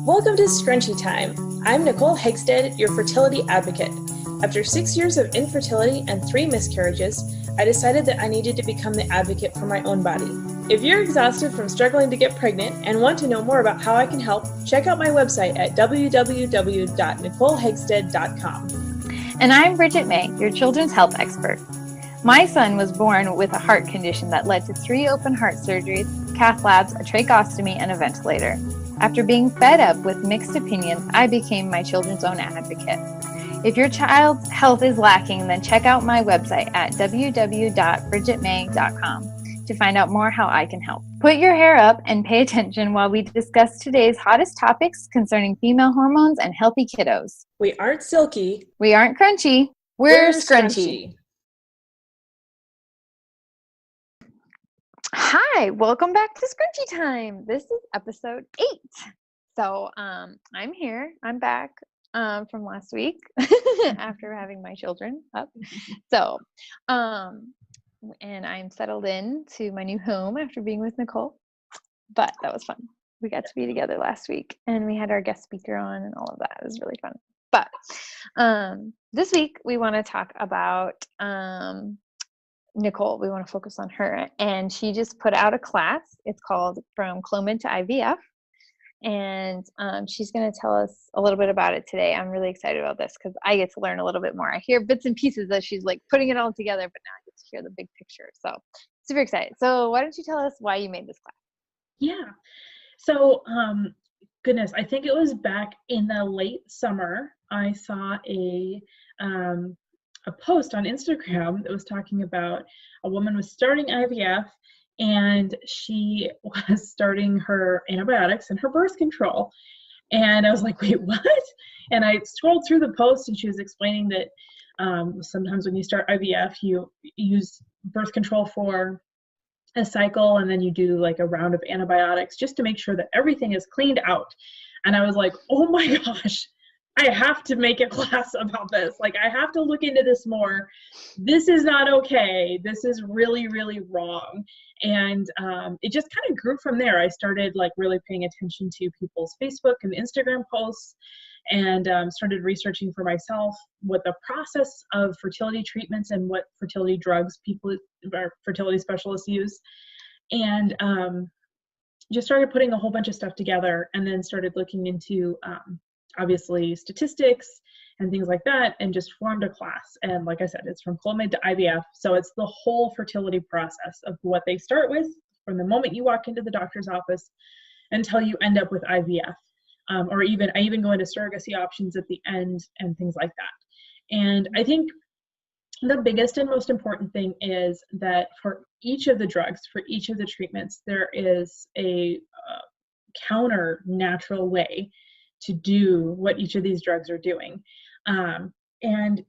Welcome to Scrunchy Time. I'm Nicole Hegstead, your fertility advocate. After 6 years of infertility and 3 miscarriages, I decided that I needed to become the advocate for my own body. If you're exhausted from struggling to get pregnant and want to know more about how I can help, check out my website at www.nicolehegstead.com. And I'm Bridget May, your children's health expert. My son was born with a heart condition that led to 3 open heart surgeries, cath labs, a tracheostomy, and a ventilator. After being fed up with mixed opinions, I became my children's own advocate. If your child's health is lacking, then check out my website at www.bridgetmay.com to find out more how I can help. Put your hair up and pay attention while we discuss today's hottest topics concerning female hormones and healthy kiddos. We aren't silky. We aren't crunchy. We're scrunchy. Hi, welcome back to Scrunchy Time. This is episode 8. So I'm here. I'm back from last week after having my children up. So and I'm settled in to my new home after being with Nicole. But that was fun. We got to be together last week and we had our guest speaker on and all of that. It was really fun. But this week we want to talk about Nicole. We want to focus on her, and she just put out a class. It's called From Clomid to IVF, and she's going to tell us a little bit about it today. I'm really excited about this because I get to learn a little bit more. I hear bits and pieces as she's like putting it all together, but now I get to hear the big picture. So super excited. So why don't you tell us why you made this class? Yeah. So, goodness, I think it was back in the late summer. I saw a post on Instagram that was talking about a woman was starting IVF and she was starting her antibiotics and her birth control. And I was like, wait, what? And I scrolled through the post and she was explaining that sometimes when you start IVF, you use birth control for a cycle and then you do like a round of antibiotics just to make sure that everything is cleaned out. And I was like, oh my gosh, I have to make a class about this. Like, I have to look into this more. This is not okay. This is really, really wrong. And it just kind of grew from there. I started like really paying attention to people's Facebook and Instagram posts and started researching for myself what the process of fertility treatments and what fertility drugs people or fertility specialists use. And just started putting a whole bunch of stuff together and then started looking into obviously statistics and things like that, and just formed a class. And like I said, it's from Clomid to IVF. So it's the whole fertility process of what they start with from the moment you walk into the doctor's office until you end up with IVF. Or I even go into surrogacy options at the end and things like that. And I think the biggest and most important thing is that for each of the drugs, for each of the treatments, there is a counter natural way to do what each of these drugs are doing. And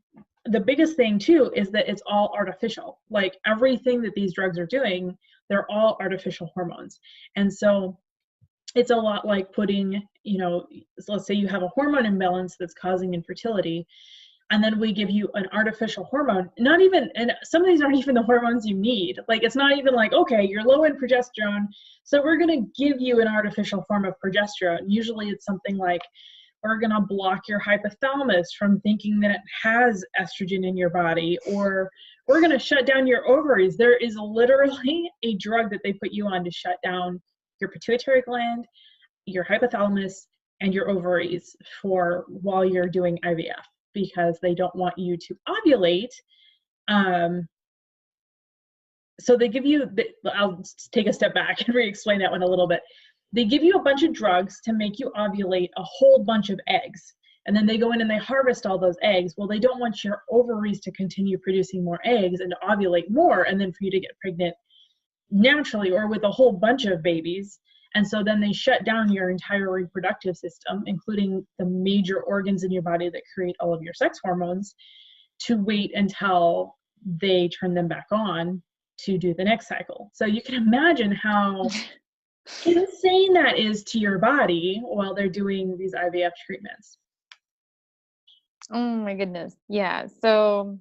the biggest thing too is that it's all artificial. Like everything that these drugs are doing, they're all artificial hormones. And so it's a lot like putting, let's say you have a hormone imbalance that's causing infertility, and then we give you an artificial hormone, and some of these aren't even the hormones you need. Like, it's not even like, okay, you're low in progesterone, so we're going to give you an artificial form of progesterone. Usually it's something like, we're going to block your hypothalamus from thinking that it has estrogen in your body, or we're going to shut down your ovaries. There is literally a drug that they put you on to shut down your pituitary gland, your hypothalamus, and your ovaries while you're doing IVF, because they don't want you to ovulate. So they give you, I'll take a step back and re-explain that one a little bit. They give you a bunch of drugs to make you ovulate a whole bunch of eggs. And then they go in and they harvest all those eggs. Well, they don't want your ovaries to continue producing more eggs and to ovulate more, and then for you to get pregnant naturally or with a whole bunch of babies. And so then they shut down your entire reproductive system, including the major organs in your body that create all of your sex hormones, to wait until they turn them back on to do the next cycle. So you can imagine how insane that is to your body while they're doing these IVF treatments. Oh my goodness. Yeah. So,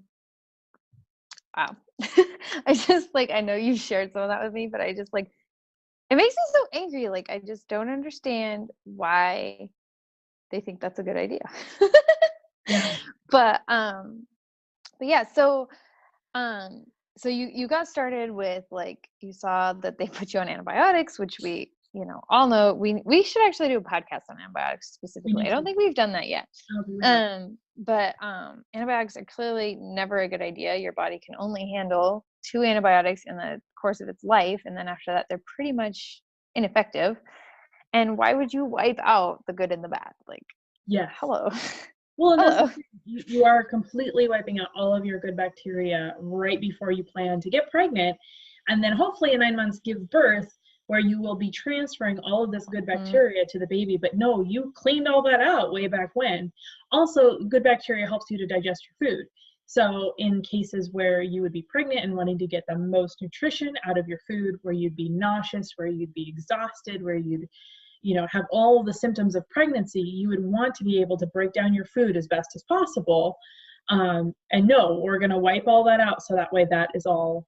wow. I know you shared some of that with me, but it makes me so angry. Like, I just don't understand why they think that's a good idea. Yeah. But yeah, so so you got started with, like, you saw that they put you on antibiotics, which we, all know we should actually do a podcast on antibiotics specifically. I don't think we've done that yet. But antibiotics are clearly never a good idea. Your body can only handle 2 antibiotics in the course of its life, and then after that they're pretty much ineffective. And why would you wipe out the good and the bad? Like, yes. Hello. Well, and Hello. you are completely wiping out all of your good bacteria right before you plan to get pregnant, and then hopefully in 9 months give birth, where you will be transferring all of this good bacteria to the baby. But no, you cleaned all that out way back when. Also, good bacteria helps you to digest your food. So in cases where you would be pregnant and wanting to get the most nutrition out of your food, where you'd be nauseous, where you'd be exhausted, where you'd have all of the symptoms of pregnancy, you would want to be able to break down your food as best as possible. And no, we're going to wipe all that out, so that way that is all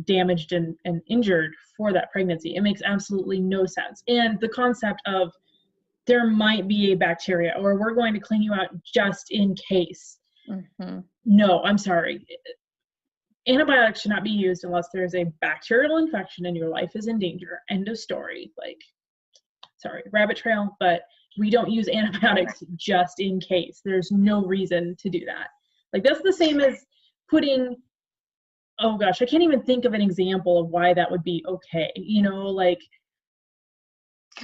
damaged and injured for that pregnancy. It makes absolutely no sense. And the concept of there might be a bacteria, or we're going to clean you out just in case. No, I'm sorry. Antibiotics should not be used unless there's a bacterial infection and your life is in danger. End of story. Like, sorry, rabbit trail, but we don't use antibiotics just in case. There's no reason to do that. Like, that's the same as putting, oh gosh, I can't even think of an example of why that would be okay. Like.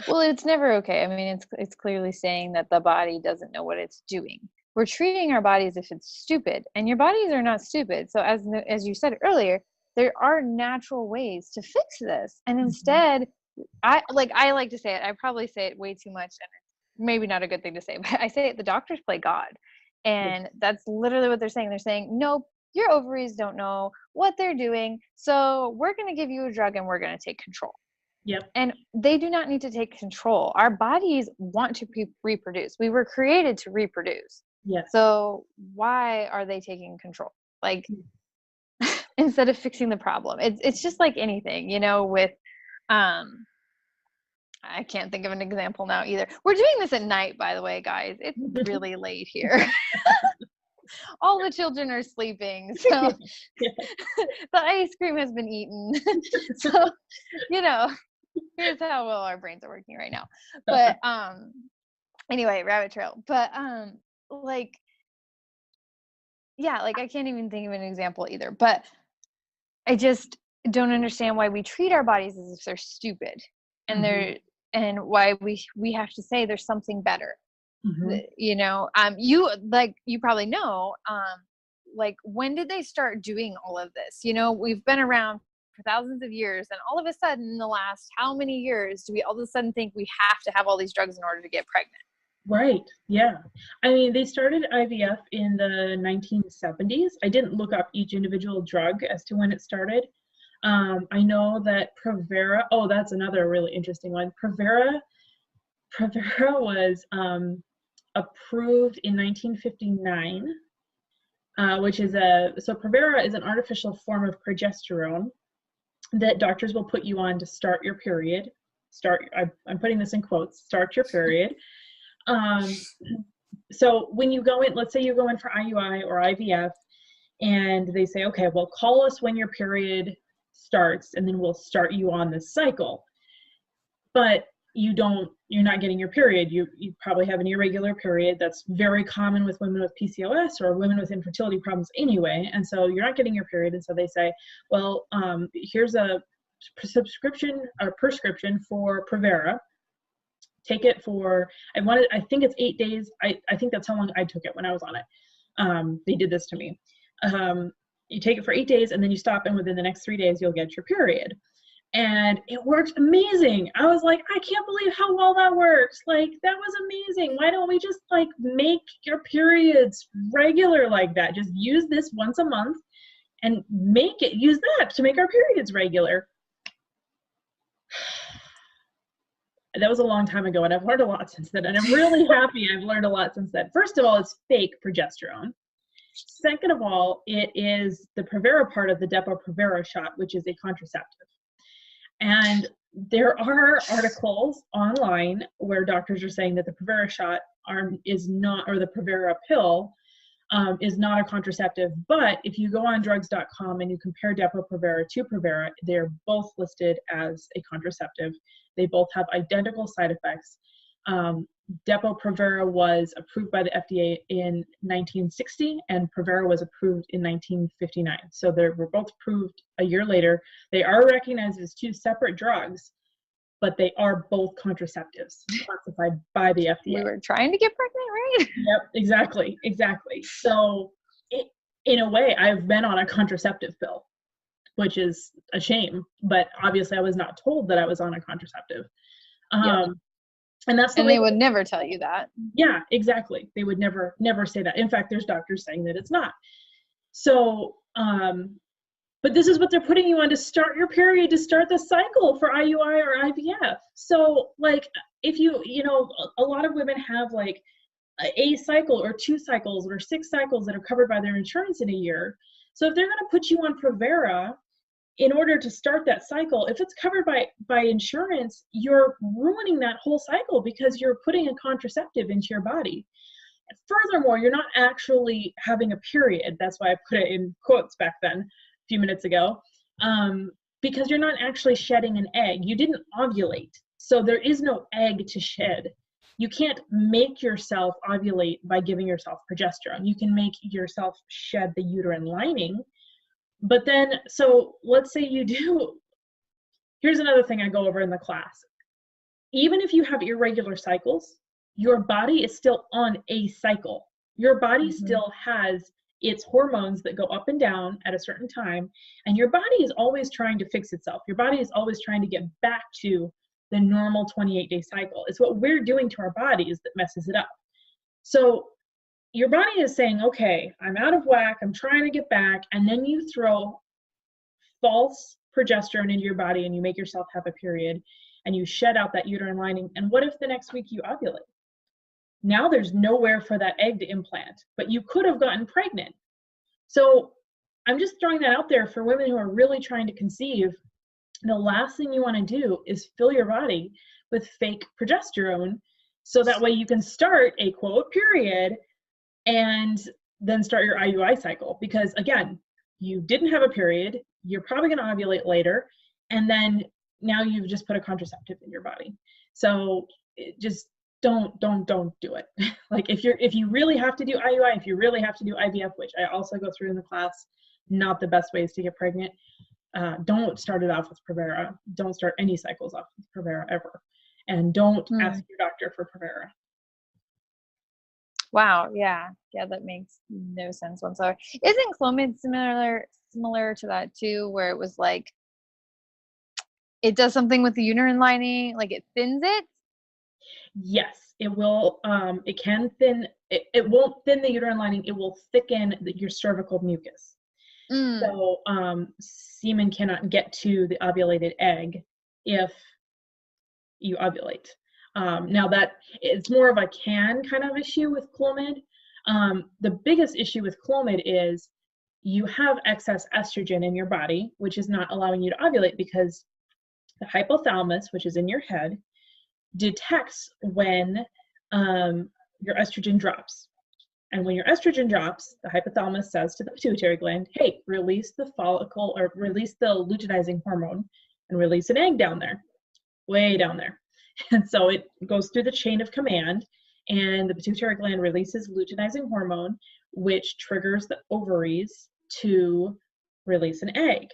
Well, it's never okay. I mean, it's clearly saying that the body doesn't know what it's doing. We're treating our bodies as if it's stupid, and your bodies are not stupid. So as you said earlier, there are natural ways to fix this. And instead, I like to say it, I probably say it way too much, and it's maybe not a good thing to say, but I say it, the doctors play God. And that's literally what they're saying. They're saying, nope, your ovaries don't know what they're doing, so we're going to give you a drug and we're going to take control. Yep. And they do not need to take control. Our bodies want to reproduce. We were created to reproduce. Yes. So why are they taking control? Like, instead of fixing the problem. It's just like anything, with I can't think of an example now either. We're doing this at night, by the way, guys. It's really late here. All the children are sleeping, so the ice cream has been eaten. So, here's how well our brains are working right now. But anyway, rabbit trail. But I can't even think of an example either. But I just don't understand why we treat our bodies as if they're stupid, and and why we have to say there's something better. You probably know, when did they start doing all of this? We've been around for thousands of years, and all of a sudden in the last how many years do we all of a sudden think we have to have all these drugs in order to get pregnant? Right. Yeah. I mean, they started IVF in the 1970s. I didn't look up each individual drug as to when it started. I know that Provera, that's another really interesting one. Provera was approved in 1959, which is Provera is an artificial form of progesterone that doctors will put you on to start your period. I'm putting this in quotes, start your period. So when you go in, let's say you go in for IUI or IVF, and they say, okay, well, call us when your period starts, and then we'll start you on this cycle. But you're not getting your period. You probably have an irregular period. That's very common with women with PCOS or women with infertility problems anyway. And so you're not getting your period. And so they say, well, here's a prescription for Provera. Take it for, I think it's 8 days. I think that's how long I took it when I was on it. They did this to me. You take it for 8 days, and then you stop, and within the next 3 days, you'll get your period. And it worked amazing. I was like, I can't believe how well that works. Like, that was amazing. Why don't we just make your periods regular like that? Just use this once a month and use that to make our periods regular. That was a long time ago, and I've learned a lot since then. And I'm really happy I've learned a lot since then. First of all, it's fake progesterone. Second of all, it is the Provera part of the Depo-Provera shot, which is a contraceptive. And there are articles online where doctors are saying that the Provera shot is not, or the Provera pill is not a contraceptive. But if you go on drugs.com and you compare Depo-Provera to Provera, they're both listed as a contraceptive. They both have identical side effects. Depo-Provera was approved by the FDA in 1960, and Provera was approved in 1959. So they were both approved a year later. They are recognized as two separate drugs, but they are both contraceptives classified by the FDA. We were trying to get pregnant, right? Yep, exactly. So in a way, I've been on a contraceptive pill, which is a shame, but obviously I was not told that I was on a contraceptive. Yep. And that's the And way they would never tell you that. Yeah, exactly. They would never say that. In fact, there's doctors saying that it's not. So, but this is what they're putting you on to start your period, to start the cycle for IUI or IVF. So like, if a lot of women have like a cycle or 2 cycles or 6 cycles that are covered by their insurance in a year. So if they're going to put you on Provera in order to start that cycle, if it's covered by insurance, you're ruining that whole cycle because you're putting a contraceptive into your body. And furthermore, you're not actually having a period. That's why I put it in quotes back then, a few minutes ago, because you're not actually shedding an egg. You didn't ovulate. So there is no egg to shed. You can't make yourself ovulate by giving yourself progesterone. You can make yourself shed the uterine lining. But then, so let's say you do, here's another thing I go over in the class. Even if you have irregular cycles, your body is still on a cycle. Your body still has its hormones that go up and down at a certain time, and your body is always trying to fix itself. Your body is always trying to get back to the normal 28-day cycle. It's what we're doing to our bodies that messes it up. So your body is saying, okay, I'm out of whack, I'm trying to get back, and then you throw false progesterone into your body and you make yourself have a period and you shed out that uterine lining. And what if the next week you ovulate? Now there's nowhere for that egg to implant, but you could have gotten pregnant. So I'm just throwing that out there for women who are really trying to conceive. The last thing you want to do is fill your body with fake progesterone so that way you can start a quote period and then start your IUI cycle. Because again, you didn't have a period, you're probably going to ovulate later, and then now you've just put a contraceptive in your body. So just don't do it. Like if you really have to do IUI, if you really have to do IVF, which I also go through in the class, not the best ways to get pregnant, don't start it off with Provera. Don't start any cycles off with Provera ever. And don't ask your doctor for Provera. Wow, yeah, that makes no sense whatsoever. Isn't Clomid similar to that too, where it was like it does something with the uterine lining, like it thins it? Yes, it will. It can thin. It won't thin the uterine lining. It will thicken your cervical mucus. So semen cannot get to the ovulated egg if you ovulate. Now that it's more of a can kind of issue with Clomid. The biggest issue with Clomid is you have excess estrogen in your body, which is not allowing you to ovulate because the hypothalamus, which is in your head, detects when your estrogen drops. And when your estrogen drops, the hypothalamus says to the pituitary gland, hey, release the follicle or release the luteinizing hormone and release an egg down there, way down there. And so it goes through the chain of command, and the pituitary gland releases luteinizing hormone, which triggers the ovaries to release an egg.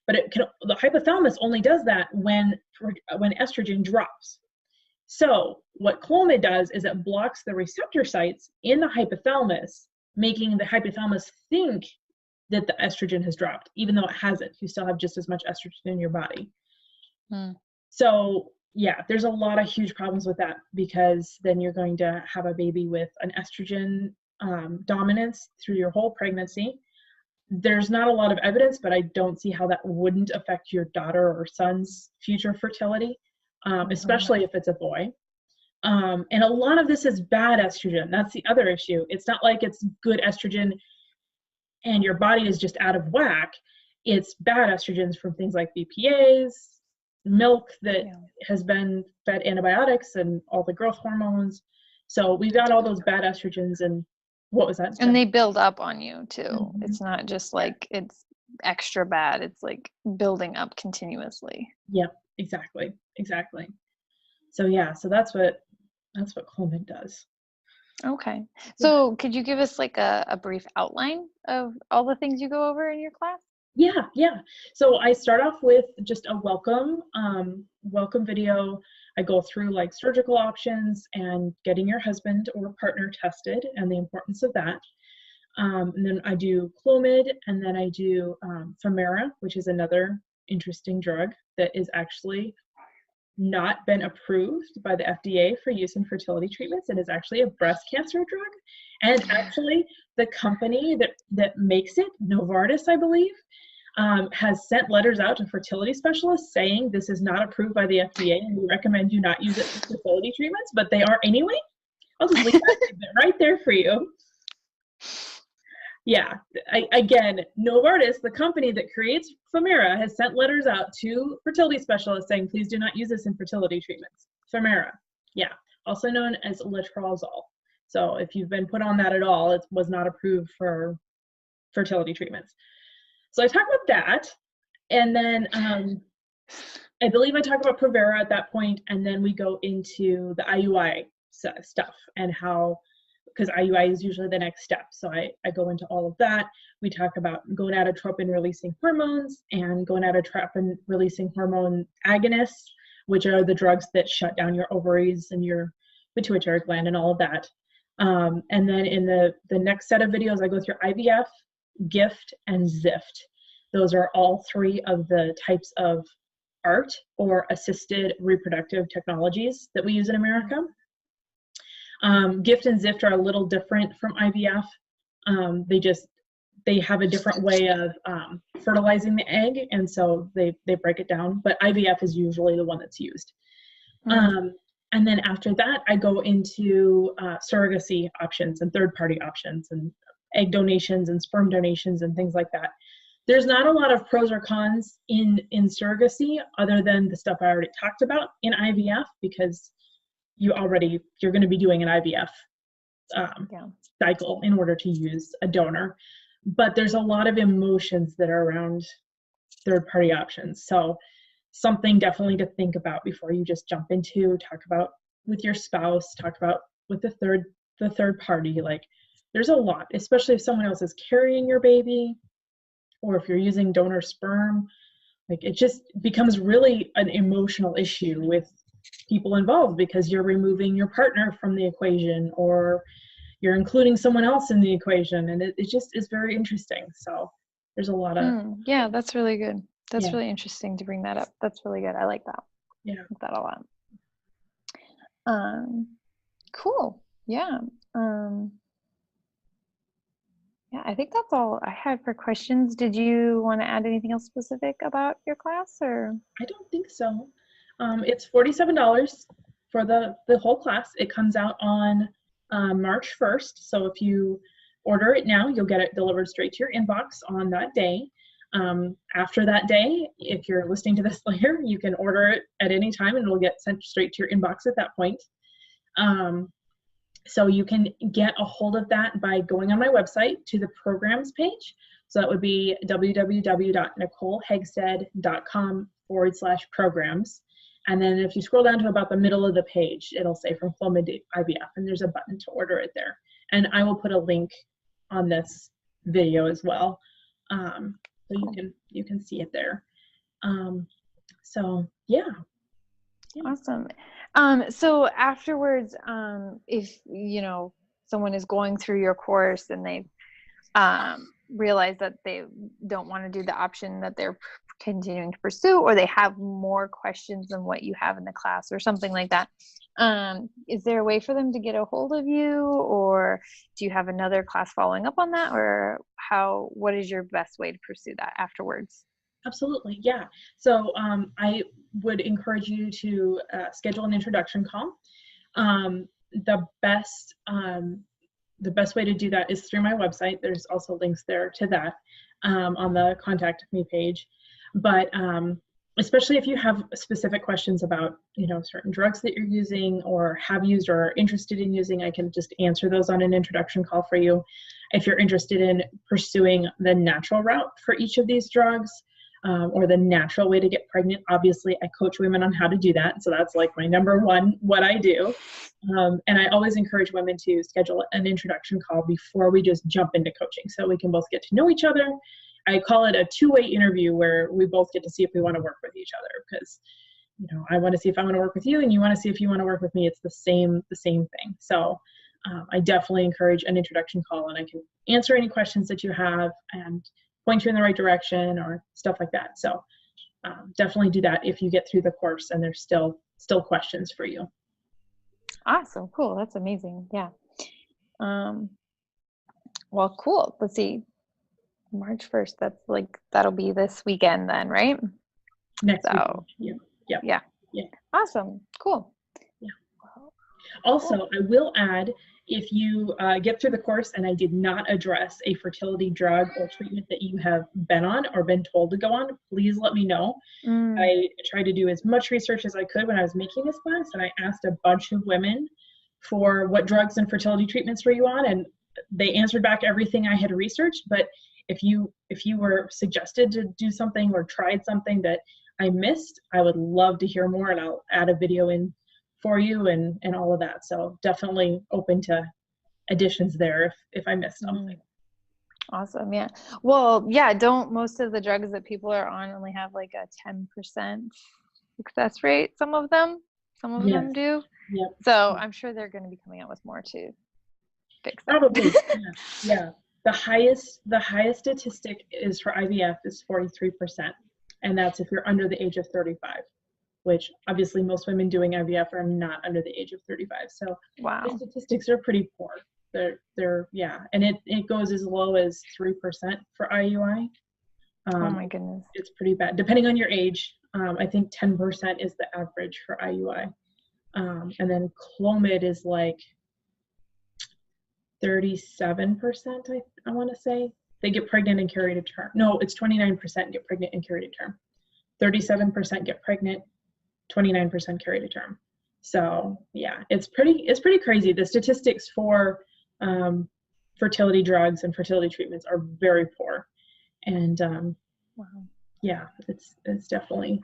But the hypothalamus only does that when estrogen drops. So what Clomid does is it blocks the receptor sites in the hypothalamus, making the hypothalamus think that the estrogen has dropped, even though it hasn't. You still have just as much estrogen in your body. So yeah, there's a lot of huge problems with that, because then you're going to have a baby with an estrogen dominance through your whole pregnancy. There's not a lot of evidence, but I don't see how that wouldn't affect your daughter or son's future fertility, especially if it's a boy. And a lot of this is bad estrogen. That's the other issue. It's not like it's good estrogen and your body is just out of whack. It's bad estrogens from things like BPAs, milk that has been fed antibiotics and all the growth hormones. So we've got all those bad estrogens. And what was that? And they build up on you too. Mm-hmm. It's not just like it's extra bad. It's like building up continuously. Yep, exactly. So yeah, so that's what Clomid does. Okay. So could you give us like a brief outline of all the things you go over in your class? Yeah. So I start off with just a welcome video. I go through like surgical options and getting your husband or partner tested and the importance of that. And then I do Clomid, and then I do Femera, which is another interesting drug that is actually not been approved by the FDA for use in fertility treatments. It is actually a breast cancer drug. And actually the company that makes it, Novartis, I believe, has sent letters out to fertility specialists saying this is not approved by the FDA and we recommend you not use it for fertility treatments, but they are anyway. I'll just leave that right there for you. Yeah, again, Novartis, the company that creates Femera, has sent letters out to fertility specialists saying, please do not use this in fertility treatments. Femera, yeah, also known as letrozole. So if you've been put on that at all, it was not approved for fertility treatments. So I talk about that, and then I believe I talk about Provera at that point, and then we go into the IUI stuff and how, because IUI is usually the next step. So I go into all of that. We talk about gonadotropin releasing hormones and gonadotropin releasing hormone agonists, which are the drugs that shut down your ovaries and your pituitary gland and all of that. And then in the next set of videos, I go through IVF, GIFT, and ZIFT. Those are all three of the types of ART or assisted reproductive technologies that we use in America. GIFT and ZIFT are a little different from IVF. They have a different way of fertilizing the egg, and so they break it down, but IVF is usually the one that's used. And then after that, I go into surrogacy options and third-party options and egg donations and sperm donations and things like that. There's not a lot of pros or cons in surrogacy other than the stuff I already talked about in IVF, because you're going to be doing an IVF cycle in order to use a donor. But there's a lot of emotions that are around third-party options. So something definitely to think about before you just jump into, talk about with your spouse, talk about with the third party. Like, there's a lot, especially if someone else is carrying your baby or if you're using donor sperm. Like, it just becomes really an emotional issue with people involved because you're removing your partner from the equation or you're including someone else in the equation, and it just is very interesting. So there's a lot of yeah, that's really good. That's really interesting to bring that up. That's really good. I like that. Yeah, I like that a lot. Cool. Yeah. Yeah, I think that's all I had for questions. Did you want to add anything else specific about your class, or? I don't think so. It's $47 for the whole class. It comes out on March 1st. So if you order it now, you'll get it delivered straight to your inbox on that day. After that day, if you're listening to this later, you can order it at any time and it'll get sent straight to your inbox at that point. So you can get a hold of that by going on my website to the programs page. So that would be www.nicolehegsted.com/programs. And then if you scroll down to about the middle of the page, it'll say From Clomid to IVF, and there's a button to order it there. And I will put a link on this video as well. So you can see it there. So yeah. Awesome. So afterwards, if someone is going through your course and they realize that they don't want to do the option that they're continuing to pursue, or they have more questions than what you have in the class or something like that, is there a way for them to get a hold of you, or do you have another class following up on that, or what is your best way to pursue that afterwards? Absolutely, yeah. So I would encourage you to schedule an introduction call. The best way to do that is through my website. There's also links there to that on the Contact Me page. But especially if you have specific questions about, certain drugs that you're using or have used or are interested in using, I can just answer those on an introduction call for you. If you're interested in pursuing the natural route for each of these drugs, or the natural way to get pregnant, obviously I coach women on how to do that. So that's like my number one, what I do. And I always encourage women to schedule an introduction call before we just jump into coaching so we can both get to know each other. I call it a two-way interview where we both get to see if we want to work with each other, because I want to see if I want to work with you and you want to see if you want to work with me. It's the same thing. So I definitely encourage an introduction call, and I can answer any questions that you have and point you in the right direction or stuff like that. So definitely do that if you get through the course and there's still questions for you. Awesome. Cool. That's amazing. Yeah. Well, cool. Let's see. March 1st. That'll be this weekend then, right? Next weekend. Yeah. Awesome. Cool. Yeah. Also, I will add, if you get through the course and I did not address a fertility drug or treatment that you have been on or been told to go on, please let me know. I tried to do as much research as I could when I was making this class, and I asked a bunch of women for what drugs and fertility treatments were you on, and they answered back everything I had researched. But if you were suggested to do something or tried something that I missed, I would love to hear more, and I'll add a video in for you and all of that. So definitely open to additions there if I missed something. Awesome. Yeah. Well, yeah, don't most of the drugs that people are on only have like a 10% success rate? Some of them do. Yep. So I'm sure they're going to be coming out with more to fix that. Probably. Yeah. The highest statistic is for IVF is 43%. And that's if you're under the age of 35, which obviously most women doing IVF are not under the age of 35. So wow. The statistics are pretty poor. They're and it goes as low as 3% for IUI. Oh my goodness. It's pretty bad. Depending on your age, I think 10% is the average for IUI. And then Clomid is like 37%, I want to say. They get pregnant and carry to term. No, it's 29% get pregnant and carry to term. 37% get pregnant, 29% carry to term. So yeah, it's pretty crazy. The statistics for fertility drugs and fertility treatments are very poor. And wow. Yeah, it's definitely,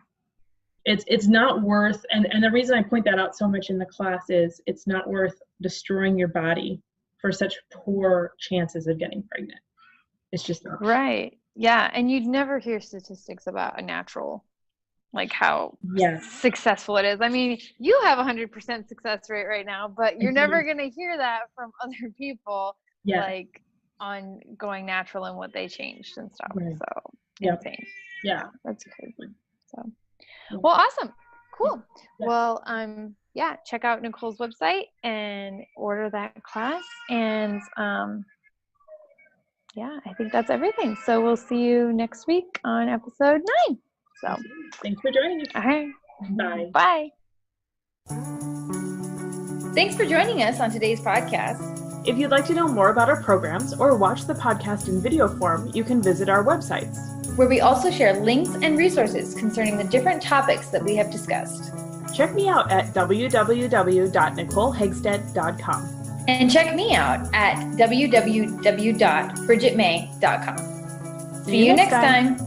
it's not worth, and the reason I point that out so much in the class is it's not worth destroying your body for such poor chances of getting pregnant. It's just not. Right. Yeah. And you'd never hear statistics about a natural, like how successful it is. I mean, you have 100% success rate right now, but you're never going to hear that from other people, like on going natural and what they changed and stuff. Right. So insane. Yeah. That's crazy. So, well, awesome. Cool. Yeah. Well, check out Nicole's website and order that class. And, I think that's everything. So we'll see you next week on episode 9. So thanks for joining us. All right. Bye. Bye. Thanks for joining us on today's podcast. If you'd like to know more about our programs or watch the podcast in video form, you can visit our websites, where we also share links and resources concerning the different topics that we have discussed. Check me out at www.nicolehegstead.com. And check me out at www.bridgetmay.com. See you next time.